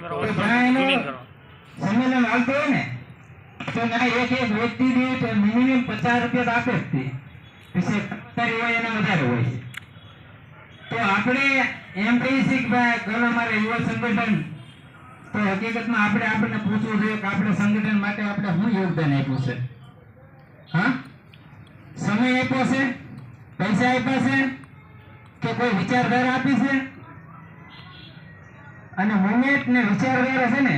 તો જ્યાં એનું સંમેલન આવતું હોય ને તો ના એક વ્યક્તિ દીઠ મિનિમમ 50 રૂપિયા આપે જ તે પછી તારી હોય એના વધારે હોય છે. તો આપણે એમ કહીએ છીએ કે ભાઈ ઘર અમારે યુવા સંગઠન, તો હકીકતમાં આપણને પૂછવું જોઈએ કે આપણે સંગઠન માટે આપણે શું યોગદાન આપ્યું છે? હા, સમય આપ્યો છે, પૈસા આપ્યા છે કે કોઈ વિચારધારા આપી છે? અને મુમેન્ટ ને વિચારધારા છે ને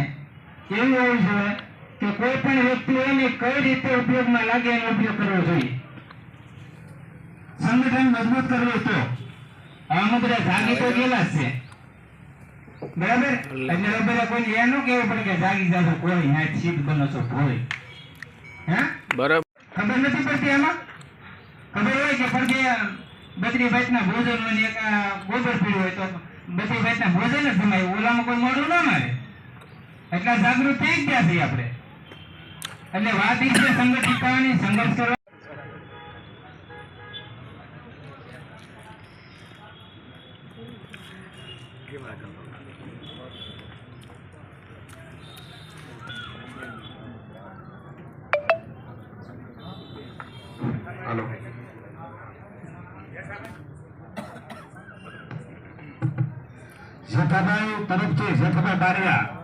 એવું હોવું જોઈએ કે કોઈ પણ વ્યક્તિ હોય ને કઈ રીતે ઉપયોગમાં લાગે એનો ઉપયોગ કરવો જોઈએ. સંગઠન મજબૂત કરવું તો આમાં બધા જાગી તો ગયેલા જ છે, બરાબર? એટલે બધા કોઈ એ ન કહેવું પડે કે જાગી જાજો કોઈ હાથ સીટ બનો છો કોઈ, હા બરાબર. ખબર નથી પડતી એમાં. ખબર હોય કે પડકે બધી ભાતના ભોજન હોય એક ગોબર પીડ્યું હોય તો બધી ભાતના ભોજન જ જમાય, ઓલામાં કોઈ મોઢું ના મારે. એટલા જાગૃત થઈ ગયા છીએ આપણે. એટલે વાત એ છે સંગઠિત થવાની, સંઘર્ષ કરવા. હાલો, જેઠાભાઈ તરફથી જેઠાભાઈ બારિયા